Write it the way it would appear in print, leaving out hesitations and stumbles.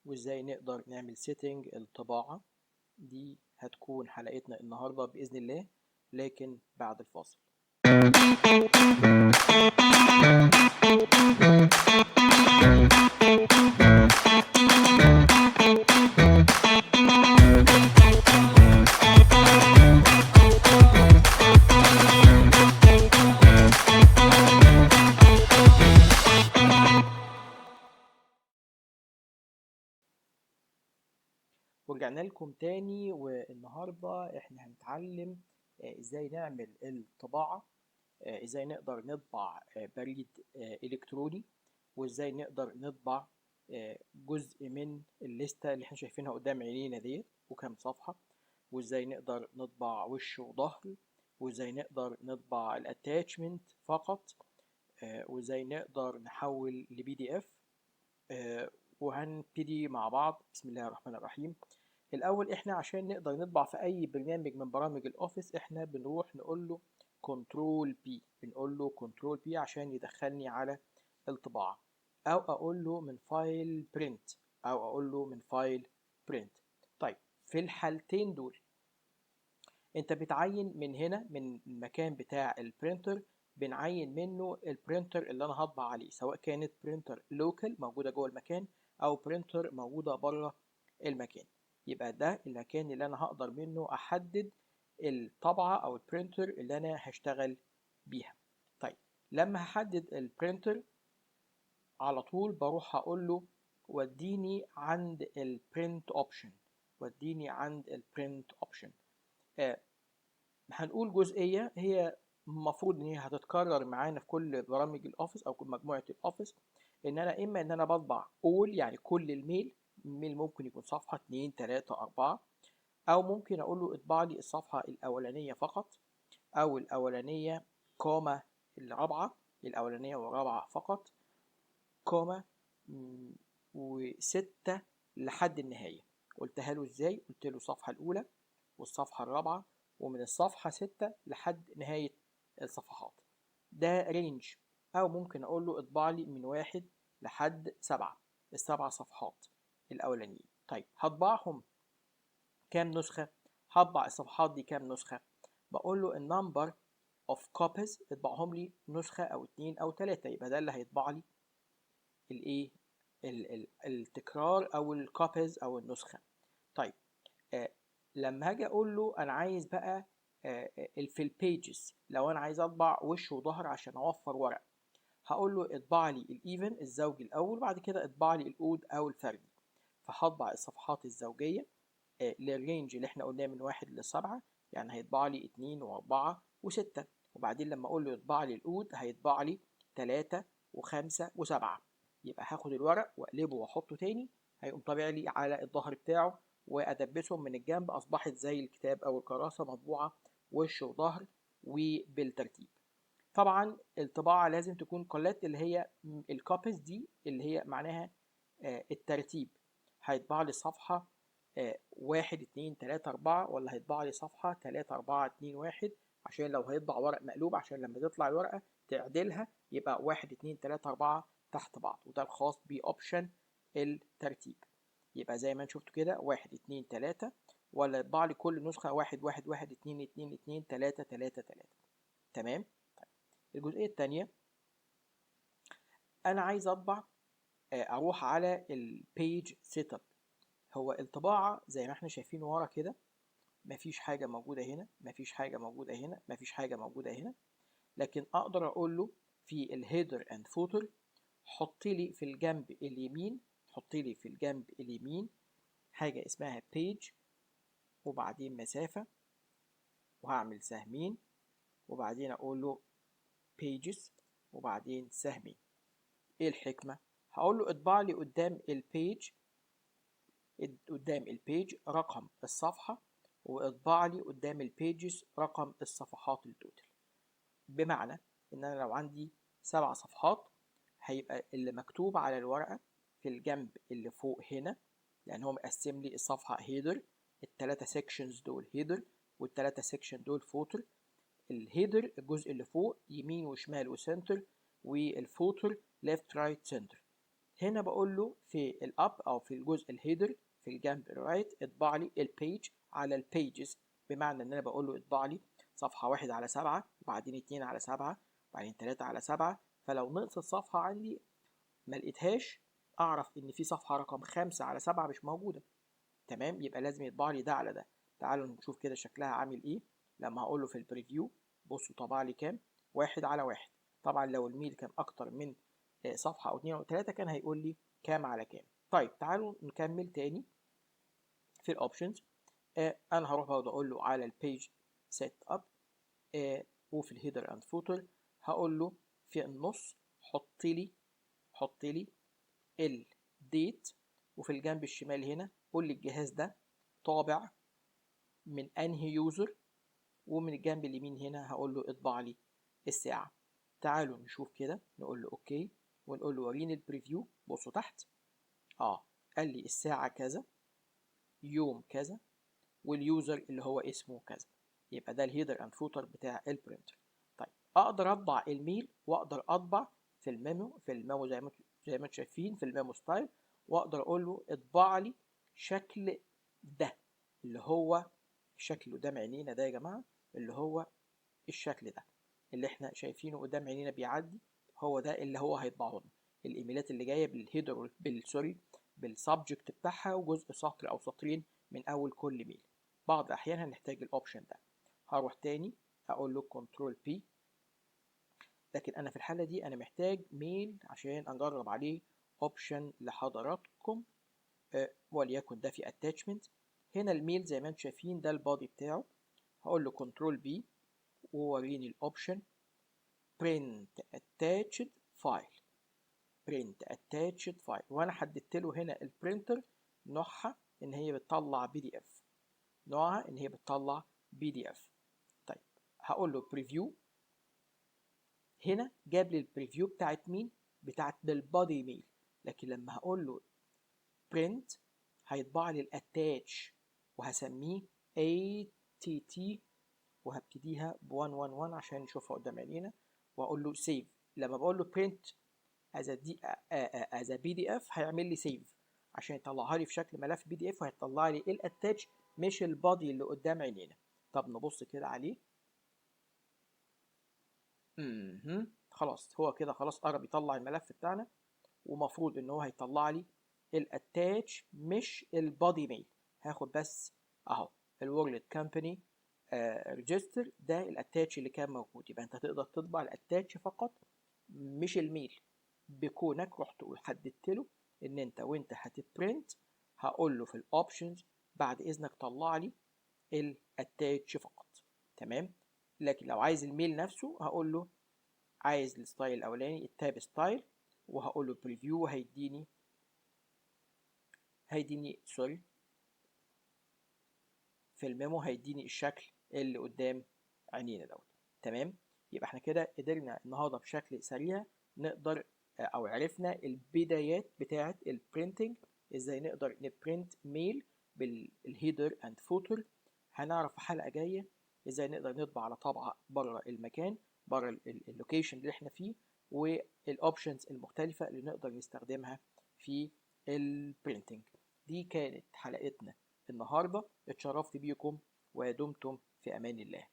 وازاي نقدر نعمل سيتنج الطباعة. دي هتكون حلقتنا النهاردة بإذن الله، لكن بعد الفاصل. ورجعنا لكم تاني، والنهاردة احنا هنتعلم ازاي نعمل الطباعة، ازاي نقدر نطبع بريد الكتروني، وازاي نقدر نطبع جزء من الليستة اللي احنا شايفينها قدام عينينا ديت وكم صفحة، وازاي نقدر نطبع وش وظهر، وازاي نقدر نطبع الاتاتشمنت فقط، وازاي نقدر نحول لبي دي اف. وهنبتدي مع بعض. بسم الله الرحمن الرحيم. الاول احنا عشان نقدر نطبع في اي برنامج من برامج الاوفيس احنا بنروح نقول له كنترول بي، بنقول له كنترول بي عشان يدخلني على الطباعة، او اقول له من فايل برنت، او اقول له من فايل برنت. طيب في الحالتين دول انت بتعين من هنا من المكان بتاع البرينتر، بنعين منه البرينتر اللي انا هطبع عليه، سواء كانت برينتر لوكال موجوده جوه المكان او برينتر موجوده بره المكان. يبقى ده المكان اللي انا هقدر منه احدد الطبعه او البرينتر اللي انا هشتغل بيها. طيب لما هحدد البرينتر على طول بروح اقول له وديني عند البرنت اوبشن، وديني عند البرنت اوبشن. هنقول جزئية هي المفروض ان هي هتتكرر معانا في كل برامج الاوفيس او كل مجموعة الاوفيس، ان انا اما ان انا بطبع اول يعني كل الميل ممكن يكون صفحة 2 3 4، او ممكن اقول له اطبع لي الصفحة الاولانية فقط، او الاولانية كوما الرابعة، الاولانية والرابعة فقط، كوما وستة لحد النهاية. قلتها له ازاي؟ قلت له الصفحة الاولى والصفحة الرابعة ومن الصفحة 6 لحد نهاية الصفحات، ده رينج. أو ممكن أقول له اطبع لي من 1 لحد 7، ال7 صفحات الأولانيين. طيب هطبعهم كام نسخة؟ هطبع الصفحات دي كام نسخة؟ بقول له النمبر اوف كوبيز اطبعهم لي نسخة أو 2 أو 3، يبقى ده اللي هيطبع لي الإيه؟ التكرار أو الكوبيز أو النسخة. طيب لما هاجي اقول له انا عايز بقى في البيجز، لو انا عايز اطبع وش وظهر عشان اوفر ورق، هقول له اطبع لي الايفن الزوجي الاول، بعد كده اطبع لي الاود او الفردي. فهطبع الصفحات الزوجيه للرينج اللي احنا قلناه من 1 ل7، يعني هيطبع لي 2 و4 و6. وبعدين لما اقول له يطبع لي الاود هيطبع لي 3 و5 و7. يبقى هاخد الورق واقلبه واحطه تاني، هيقوم طابع لي على الظهر بتاعه، وادبسهم من الجنب اصبحت زي الكتاب او الكراسه مطبوعه وش وظهر وبالترتيب. طبعا الطباعه لازم تكون كولات، اللي هي الكوبيز دي اللي هي معناها الترتيب. هيطبع لي صفحه 1 2 3 4، ولا هيطبع لي صفحه 3 4 2 1، عشان لو هيطبع ورق مقلوب عشان لما تطلع الورقه تعدلها يبقى 1 2 3 4 تحت بعض، وده الخاص باوبشن الترتيب. يبقى زي ما انت شفتوا كده 1 2 3، ولا يطبع لي كل نسخة 1 1 1 2 2 2 3 3 3. تمام. طيب الجزئية التانية، أنا عايز أطبع أروح على البيج سيت اب. هو الطباعة زي ما احنا شايفين ورا كده، مفيش حاجة موجودة هنا، مفيش حاجة موجودة هنا، مفيش حاجة موجودة هنا، لكن أقدر أقول له في الهيدر أند فوتر حط لي في الجنب اليمين، حط لي في الجنب اليمين حاجة اسمها page، وبعدين مسافة، وهعمل سهمين، وبعدين أقول له pages، وبعدين سهمين. إيه الحكمة؟ هقول له اطبع لي قدام البيج رقم الصفحة، واطبع لي قدام البيجز رقم الصفحات التوتال. بمعنى إن أنا لو عندي 7 صفحات، هيبقى اللي مكتوب على الورقة في الجنب اللي فوق هنا، لأن هو مقسم لي الصفحة هيدر، ال3 سيكشنز دول هيدر، وال3 سيكشن دول فوتر. الهيدر الجزء اللي فوق يمين وشمال وسنتر، والفوتر ليفت رايت سنتر. هنا بقول له في الاب او في الجزء الهيدر في الجنب الرايت اطبع لي البيج على البيجز، بمعنى ان انا بقول له اطبع لي صفحه 1/7 وبعدين 2/7 وبعدين 3/7. فلو نقص الصفحه عندي ما لقيتهاش اعرف ان في صفحه رقم 5/7 مش موجوده. تمام، يبقى لازم يطبع لي ده على ده. تعالوا نشوف كده شكلها عامل ايه لما هقول له في البريفيو. بصوا طبع لي كام؟ 1/1. طبعا لو الميل كان اكتر من صفحه او 2 او 3 كان هيقول لي كام على كام. طيب تعالوا نكمل تاني في الاوبشنز. انا هروح برضه اقول له على البيج سيت اب، وفي الهيدر اند فوتر هقول له في النص حط لي الديت، وفي الجنب الشمال هنا قول لي الجهاز ده طابع من انهي يوزر، ومن الجنب اليمين هنا هقول له اطبع لي الساعة. تعالوا نشوف كده، نقول له اوكي ونقول له وريني البريفيو. بصوا تحت، قال لي الساعة كذا يوم كذا واليوزر اللي هو اسمه كذا. يبقى ده الهيدر اند فوتر بتاع البرينتر. طيب اقدر اطبع الميل واقدر اطبع في الميمو زي ما انتم شايفين في الميمو ستايل، واقدر اقول له اطبع لي شكل ده اللي هو الشكل اللي قدام عينينا ده يا جماعه، اللي هو الشكل ده اللي احنا شايفينه قدام عينينا بيعدي، هو ده اللي هو هيطبعه لنا. الايميلات اللي جايه بالهيدر بالسبجكت بتاعها وجزء سطر او سطرين من اول كل ميل. بعض الاحيان هنحتاج الاوبشن ده. هروح تاني اقول له كنترول بي، لكن انا في الحاله دي انا محتاج ميل عشان اجرب عليه اوبشن لحضراتكم. وليكن ده في اتاتشمنت. هنا الميل زي ما انتم شايفين ده البادي بتاعه. هقول له كنترول بي ووريني الاوبشن print attached file. print attached file، وانا حددت له هنا البرينتر نوعها ان هي بتطلع بي دي اف. طيب هقول له بريفيو. هنا جاب لي البريفيو بتاعت مين؟ بتاعت بالبادي ميل. لكن لما هقول له print هيطبع لي الاتاتش وهسميه ATT وهبتديها ب 111 عشان نشوفها قدام عينينا، واقول له سيف. لما بقول له print as a PDF هيعمل لي سيف عشان يطلعها لي في شكل ملف PDF، وهيطلع لي الاتاتش مش البادي اللي قدام عينينا. طب نبص كده عليه. خلاص هو كده خلاص قرب يطلع الملف بتاعنا، ومفروض ان هو هيطلع لي الاتاتش مش البادي ميل. هاخد بس اهو الورلد كامباني ريجستر ده الاتاتش اللي كان موجود. يبقى انت تقدر تطبع الاتاتش فقط مش الميل، بكونك رحت وحددت له ان انت وانت هتبرنت هقول له في الاوبشنز بعد اذنك طلع لي الاتاتش فقط. تمام. لكن لو عايز الميل نفسه هقول له عايز الستايل الاولاني التاب ستايل، وهقول له بريفيو هيديني سوري في الميمو هيديني الشكل اللي قدام عينينا دوت. تمام. يبقى احنا كده قدرنا النهارده بشكل سريع نقدر او عرفنا البدايات بتاعه البرينتنج، ازاي نقدر نبرنت ميل بالهيدر اند فوتر. هنعرف في حلقه جايه ازاي نقدر نطبع على طبعه بره المكان، بره اللوكيشن اللي احنا فيه، والاوبشنز المختلفه اللي نقدر نستخدمها في البرينتنج. دي كانت حلقتنا النهارده. اتشرفت بيكم ودمتم في امان الله.